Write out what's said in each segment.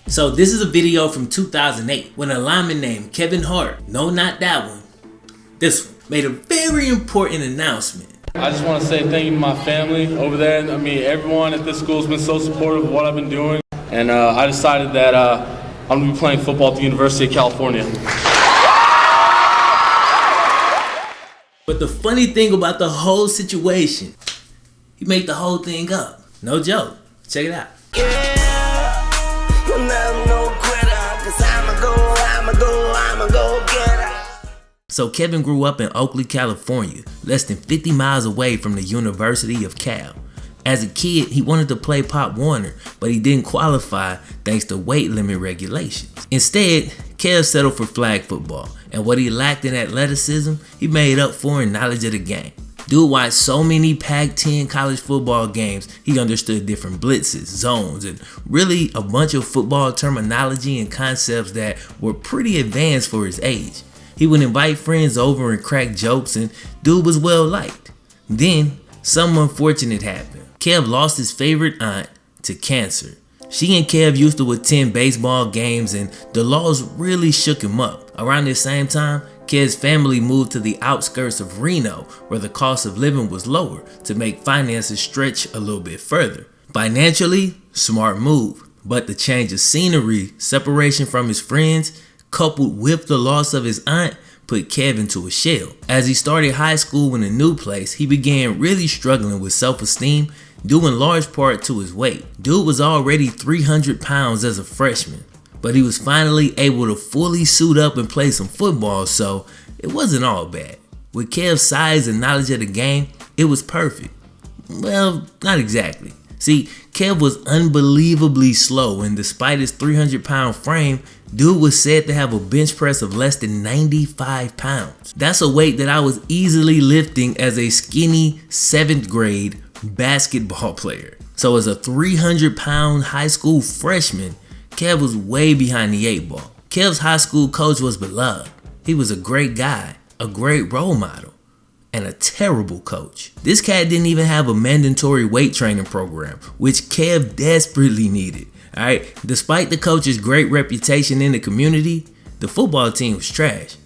So this is a video from 2008 when a lineman named Kevin Hart, no not that one, this one, made a very important announcement. I just want to say thank you to my family over there. I mean, everyone at this school has been so supportive of what I've been doing. And I decided that I'm going to be playing football at the University of California. But the funny thing about the whole situation, he made the whole thing up. No joke. Check it out. So Kevin grew up in Oakley, California, less than 50 miles away from the University of Cal. As a kid, he wanted to play Pop Warner, but he didn't qualify thanks to weight limit regulations. Instead, Kev settled for flag football, and what he lacked in athleticism, he made up for in knowledge of the game. Dude watched so many Pac-10 college football games, he understood different blitzes, zones, and really a bunch of football terminology and concepts that were pretty advanced for his age. He would invite friends over and crack jokes, and dude was well liked. Then, something unfortunate happened. Kev lost his favorite aunt to cancer. She and Kev used to attend baseball games, and the loss really shook him up. Around this same time, Kev's family moved to the outskirts of Reno, where the cost of living was lower, to make finances stretch a little bit further. Financially, smart move, but the change of scenery, separation from his friends, coupled with the loss of his aunt, put Kev into a shell. As he started high school in a new place, he began really struggling with self-esteem, due in large part to his weight. Dude was already 300 pounds as a freshman, but he was finally able to fully suit up and play some football, so it wasn't all bad. With Kev's size and knowledge of the game, it was perfect. Well, not exactly. See, Kev was unbelievably slow, and despite his 300-pound frame, dude was said to have a bench press of less than 95 pounds. That's a weight that I was easily lifting as a skinny 7th grade basketball player. So as a 300-pound high school freshman, Kev was way behind the 8 ball. Kev's high school coach was beloved. He was a great guy, a great role model, and a terrible coach. This cat didn't even have a mandatory weight training program, which Kev desperately needed. Alright, despite the coach's great reputation in the community, the football team was trash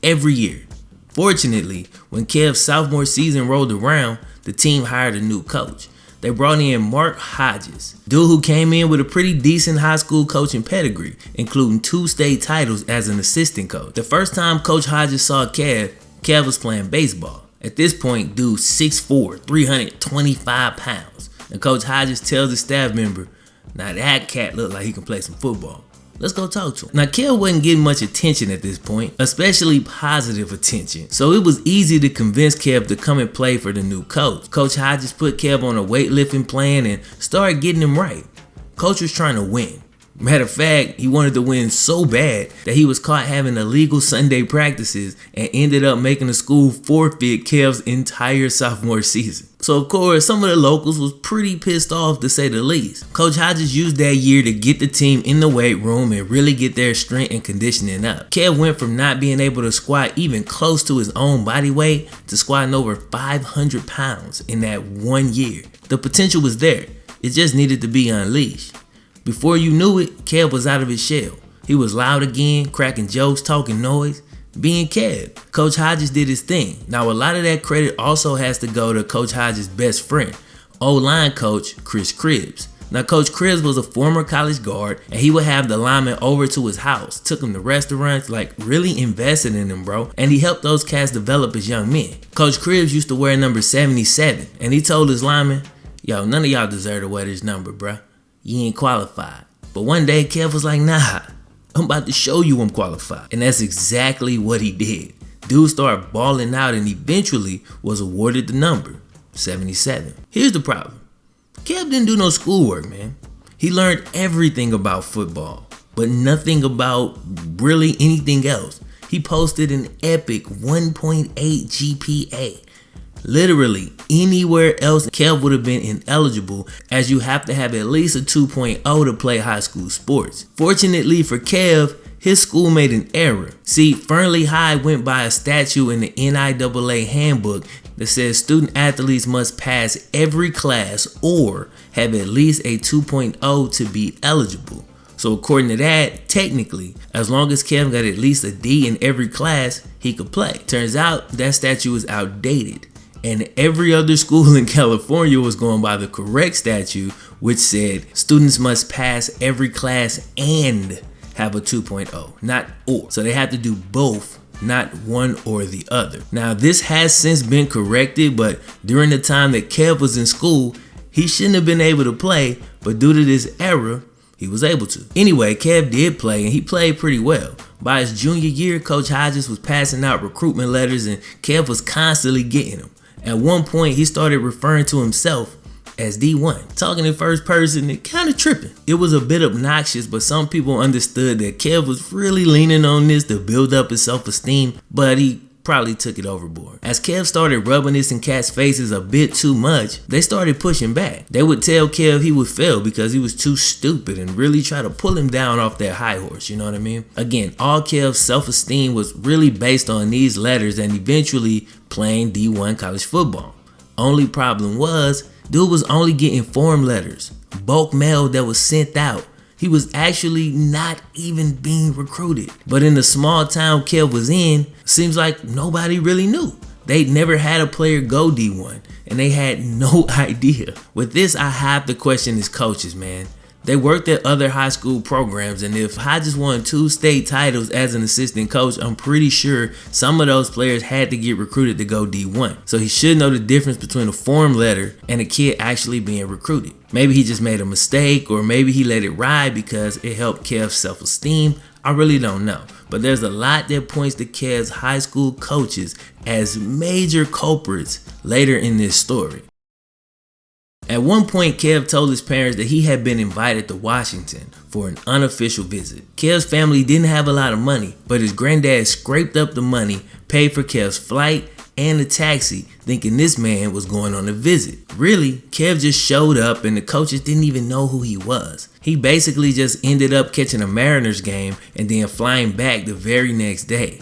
every year. Fortunately, when Kev's sophomore season rolled around, the team hired a new coach. They brought in Mark Hodges, dude who came in with a pretty decent high school coaching pedigree, including 2 state titles as an assistant coach. The first time Coach Hodges saw Kev was playing baseball. At this point, dude 6'4", 325 pounds. And Coach Hodges tells his staff member, "Now that cat look like he can play some football. Let's go talk to him." Now Kev wasn't getting much attention at this point, especially positive attention. So it was easy to convince Kev to come and play for the new coach. Coach Hodges put Kev on a weightlifting plan and started getting him right. Coach was trying to win. Matter of fact, he wanted to win so bad that he was caught having illegal Sunday practices and ended up making the school forfeit Kev's entire sophomore season. So of course, some of the locals was pretty pissed off, to say the least. Coach Hodges used that year to get the team in the weight room and really get their strength and conditioning up. Kev went from not being able to squat even close to his own body weight to squatting over 500 pounds in that 1 year. The potential was there. It just needed to be unleashed. Before you knew it, Kev was out of his shell. He was loud again, cracking jokes, talking noise, being Kev. Coach Hodges did his thing. Now a lot of that credit also has to go to Coach Hodges' best friend, O-line coach Chris Cribbs. Now Coach Cribbs was a former college guard, and he would have the linemen over to his house, took them to restaurants, like really invested in them, bro. And he helped those cats develop as young men. Coach Cribbs used to wear number 77, and he told his linemen, "Yo, none of y'all deserve to wear this number, bruh. You ain't qualified." But one day Kev was like, "Nah, I'm about to show you I'm qualified." And that's exactly what he did. Dude started balling out and eventually was awarded the number 77. Here's the problem. Kev didn't do no schoolwork, man. He learned everything about football, but nothing about really anything else. He posted an epic 1.8 GPA. Literally anywhere else Kev would have been ineligible, as you have to have at least a 2.0 to play high school sports. Fortunately for Kev, his school made an error. See, Fernley High went by a statute in the NIAA handbook that says student athletes must pass every class or have at least a 2.0 to be eligible. So according to that, technically, as long as Kev got at least a D in every class, he could play. Turns out that statute was outdated, and every other school in California was going by the correct statute, which said students must pass every class and have a 2.0, not or. So they have to do both, not one or the other. Now this has since been corrected, but during the time that Kev was in school, he shouldn't have been able to play, but due to this error, he was able to. Anyway, Kev did play, and he played pretty well. By his junior year, Coach Hodges was passing out recruitment letters, and Kev was constantly getting them. At one point, he started referring to himself as D1, talking in first person and kind of tripping. It was a bit obnoxious, but some people understood that Kev was really leaning on this to build up his self-esteem, but he probably took it overboard. As Kev started rubbing this in cats' faces a bit too much, they started pushing back. They would tell Kev he would fail because he was too stupid and really try to pull him down off that high horse, you know what I mean? Again, all Kev's self-esteem was really based on these letters and eventually playing D1 college football. Only problem was, dude was only getting form letters, bulk mail that was sent out. He was actually not even being recruited. But in the small town Kev was in, seems like nobody really knew. They'd never had a player go D1, and they had no idea. With this, I have to question his coaches, man. They worked at other high school programs, and if Hodges won 2 state titles as an assistant coach, I'm pretty sure some of those players had to get recruited to go D1. So he should know the difference between a form letter and a kid actually being recruited. Maybe he just made a mistake, or maybe he let it ride because it helped Kev's self-esteem. I really don't know. But there's a lot that points to Kev's high school coaches as major culprits later in this story. At one point, Kev told his parents that he had been invited to Washington for an unofficial visit. Kev's family didn't have a lot of money, but his granddad scraped up the money, paid for Kev's flight and the taxi, thinking this man was going on a visit. Really, Kev just showed up and the coaches didn't even know who he was. He basically just ended up catching a Mariners game and then flying back the very next day.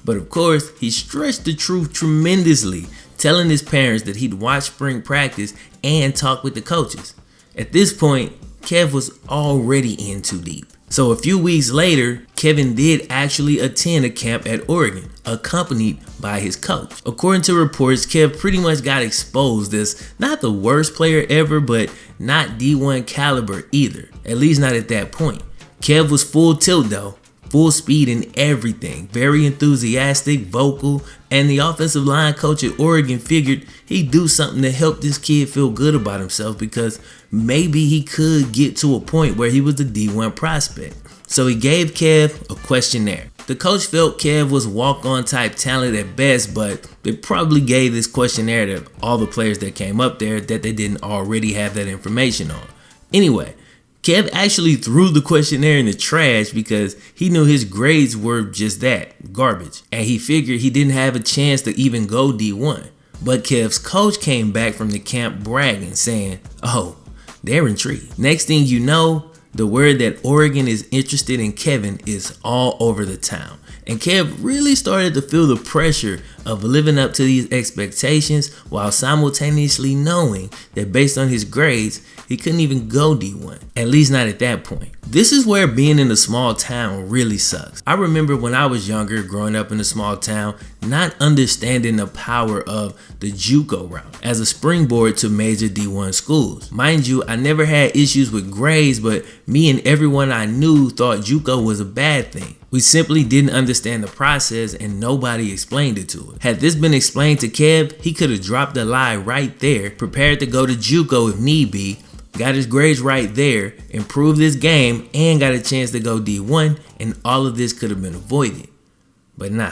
But of course, he stretched the truth tremendously, telling his parents that he'd watch spring practice and talk with the coaches. At this point, Kev was already in too deep. So a few weeks later, Kevin did actually attend a camp at Oregon, accompanied by his coach. According to reports, Kev pretty much got exposed as not the worst player ever, but not D1 caliber either, at least not at that point. Kev was full tilt though. Full speed in everything, very enthusiastic, vocal, and the offensive line coach at Oregon figured he'd do something to help this kid feel good about himself because maybe he could get to a point where he was the D1 prospect. So he gave Kev a questionnaire. The coach felt Kev was walk-on type talent at best, but they probably gave this questionnaire to all the players that came up there that they didn't already have that information on. Anyway, Kev actually threw the questionnaire in the trash because he knew his grades were just that, garbage. And he figured he didn't have a chance to even go D1. But Kev's coach came back from the camp bragging, saying, "Oh, they're intrigued." Next thing you know, the word that Oregon is interested in Kevin is all over the town. And Kev really started to feel the pressure of living up to these expectations while simultaneously knowing that based on his grades, he couldn't even go D1, at least not at that point. This is where being in a small town really sucks. I remember when I was younger, growing up in a small town, not understanding the power of the JUCO route as a springboard to major D1 schools. Mind you, I never had issues with grades, but me and everyone I knew thought JUCO was a bad thing. We simply didn't understand the process and nobody explained it to us. Had this been explained to Kev, he could have dropped the lie right there, prepared to go to JUCO if need be, got his grades right there, improved his game, and got a chance to go D1, and all of this could have been avoided. But nah,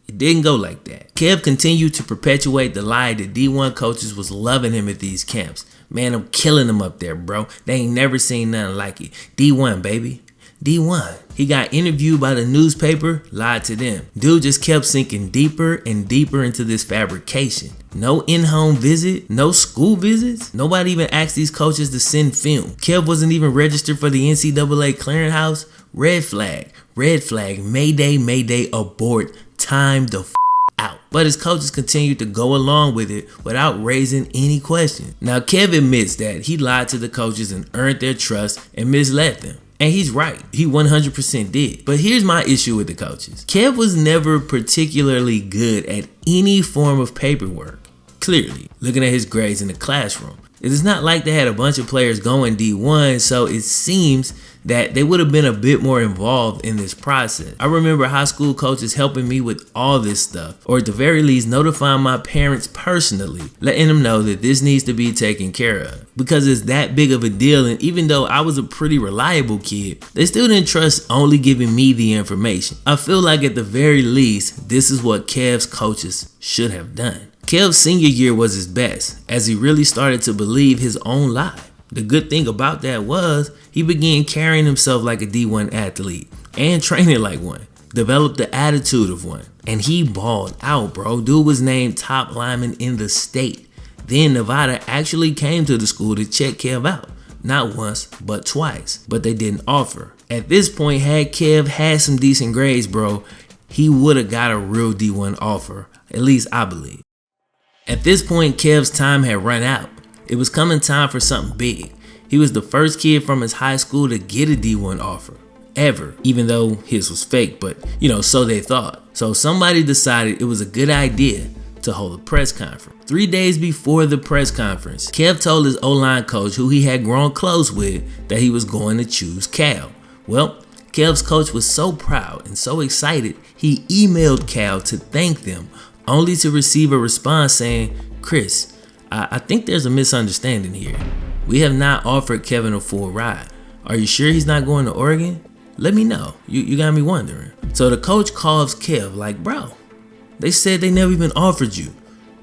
it didn't go like that. Kev continued to perpetuate the lie that D1 coaches was loving him at these camps. Man, I'm killing them up there, bro. They ain't never seen nothing like it. D1, baby. D1. He got interviewed by the newspaper, lied to them. Dude just kept sinking deeper and deeper into this fabrication. No in-home visit, no school visits. Nobody even asked these coaches to send film. Kev wasn't even registered for the NCAA clearinghouse. Red flag, mayday, mayday, abort, time the out. But his coaches continued to go along with it without raising any questions. Now Kev admits that he lied to the coaches and earned their trust and misled them. And he's right, he 100% did. But here's my issue with the coaches. Kev was never particularly good at any form of paperwork. Clearly, looking at his grades in the classroom. It is not like they had a bunch of players going D1, so it seems that they would have been a bit more involved in this process. I remember high school coaches helping me with all this stuff, or at the very least notifying my parents personally, letting them know that this needs to be taken care of. Because it's that big of a deal, and even though I was a pretty reliable kid, they still didn't trust only giving me the information. I feel like at the very least, this is what Kev's coaches should have done. Kev's senior year was his best, as he really started to believe his own lie. The good thing about that was he began carrying himself like a D1 athlete and training like one, developed the attitude of one, and he balled out, bro. Dude was named top lineman in the state. Then Nevada actually came to the school to check Kev out, not once, but twice, but they didn't offer. At this point, had Kev had some decent grades, bro, he would have got a real D1 offer, at least I believe. At this point, Kev's time had run out. It was coming time for something big. He was the first kid from his high school to get a D1 offer, ever, even though his was fake, but so they thought. So somebody decided it was a good idea to hold a press conference. 3 days before the press conference, Kev told his O-line coach, who he had grown close with, that he was going to choose Cal. Well, Kev's coach was so proud and so excited, he emailed Cal to thank them, only to receive a response saying, "Chris, I think there's a misunderstanding here. We have not offered Kevin a full ride. Are you sure he's not going to Oregon? Let me know. You got me wondering." So the coach calls Kev like, "Bro, they said they never even offered you."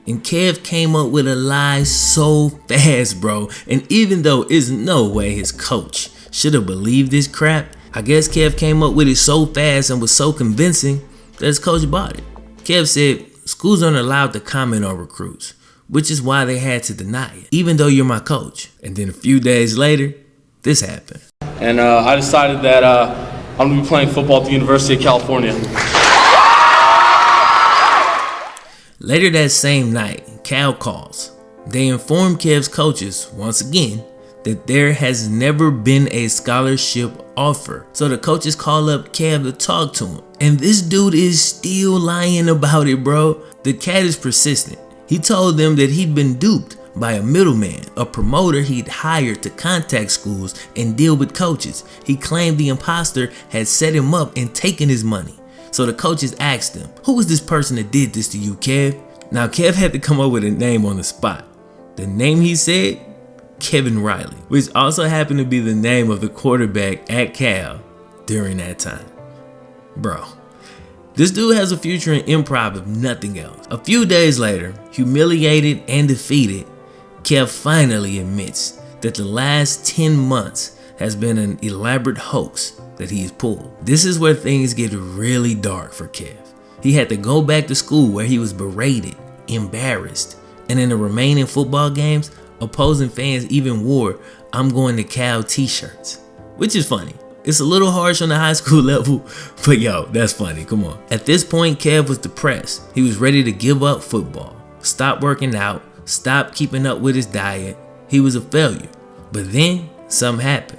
And Kev came up with a lie so fast, bro. And even though there's no way his coach should have believed this crap, I guess Kev came up with it so fast and was so convincing that his coach bought it. Kev said, "Schools aren't allowed to comment on recruits, which is why they had to deny it, even though you're my coach." And then a few days later, this happened. And I decided that I'm going to be playing football at the University of California. Later that same night, Cal calls. They inform Kev's coaches, once again, that there has never been a scholarship offer. So the coaches call up Kev to talk to him. And this dude is still lying about it, bro. The cat is persistent. He told them that he'd been duped by a middleman, a promoter he'd hired to contact schools and deal with coaches. He claimed the imposter had set him up and taken his money. So the coaches asked him, "Who was this person that did this to you, Kev?" Now Kev had to come up with a name on the spot. The name he said? Kevin Riley, which also happened to be the name of the quarterback at Cal during that time. Bro, this dude has a future in improv if nothing else. A few days later, humiliated and defeated, Kev finally admits that the last 10 months has been an elaborate hoax that he's pulled. This is where things get really dark for Kev. He had to go back to school where he was berated, embarrassed, and in the remaining football games, opposing fans even wore "I'm going to Cal" t-shirts, which is funny. It's a little harsh on the high school level, but yo, that's funny, come on. At this point, Kev was depressed. He was ready to give up football, stop working out, stop keeping up with his diet. He was a failure. But then, something happened.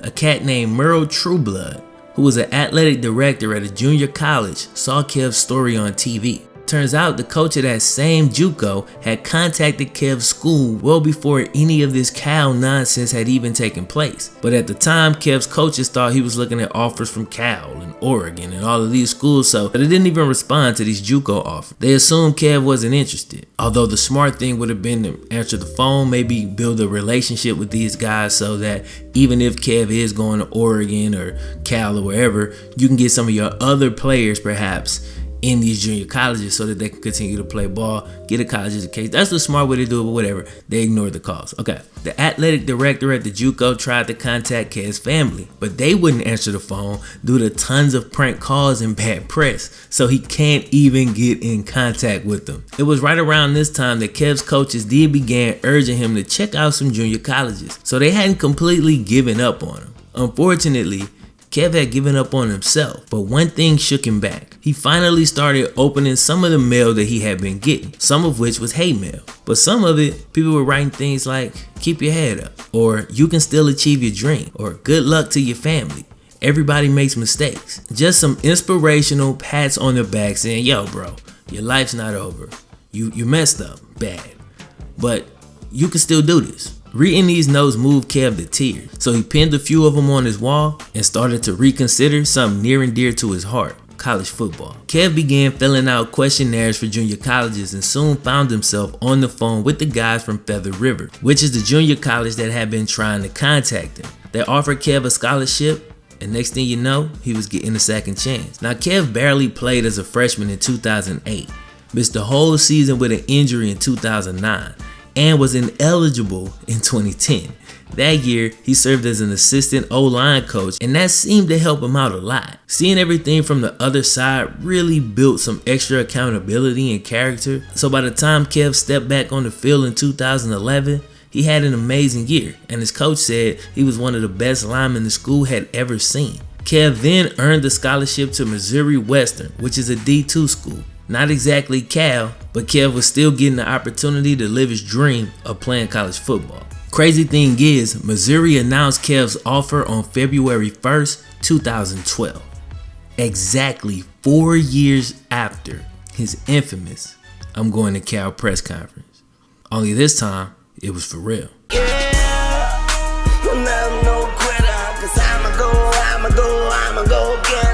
A cat named Merle Trueblood, who was an athletic director at a junior college, saw Kev's story on TV. Turns out the coach of that same JUCO had contacted Kev's school well before any of this Cal nonsense had even taken place. But at the time, Kev's coaches thought he was looking at offers from Cal and Oregon and all of these schools, so they didn't even respond to these JUCO offers. They assumed Kev wasn't interested. Although the smart thing would have been to answer the phone, maybe build a relationship with these guys so that even if Kev is going to Oregon or Cal or wherever, you can get some of your other players perhaps in these junior colleges so that they can continue to play ball, get a college education. That's the smart way to do it, but whatever. They ignored the calls. Okay. The athletic director at the JUCO tried to contact Kev's family, but they wouldn't answer the phone due to tons of prank calls and bad press, so he can't even get in contact with them. It was right around this time that Kev's coaches did began urging him to check out some junior colleges, so they hadn't completely given up on him. Unfortunately, Kev had given up on himself, but one thing shook him back. He finally started opening some of the mail that he had been getting, some of which was hate mail. But some of it, people were writing things like, keep your head up, or you can still achieve your dream, or good luck to your family. Everybody makes mistakes. Just some inspirational pats on the back saying, yo bro, your life's not over. You messed up bad, but you can still do this. Reading these notes moved Kev to tears, so he pinned a few of them on his wall and started to reconsider something near and dear to his heart: college football. Kev began filling out questionnaires for junior colleges and soon found himself on the phone with the guys from Feather River, which is the junior college that had been trying to contact him. They offered Kev a scholarship, and next thing you know, he was getting a second chance. Now, Kev barely played as a freshman in 2008, missed the whole season with an injury in 2009, and was ineligible in 2010. That year, he served as an assistant O-line coach, and that seemed to help him out a lot. Seeing everything from the other side really built some extra accountability and character. So by the time Kev stepped back on the field in 2011, he had an amazing year, and his coach said he was one of the best linemen the school had ever seen. Kev then earned a scholarship to Missouri Western, which is a D2 school. Not exactly Cal, but Kev was still getting the opportunity to live his dream of playing college football. Crazy thing is, Missouri announced Kev's offer on February 1st, 2012. Exactly 4 years after his infamous "I'm going to Cal" press conference. Only this time, it was for real. Yeah, I'm no quitter, 'cause I'ma go get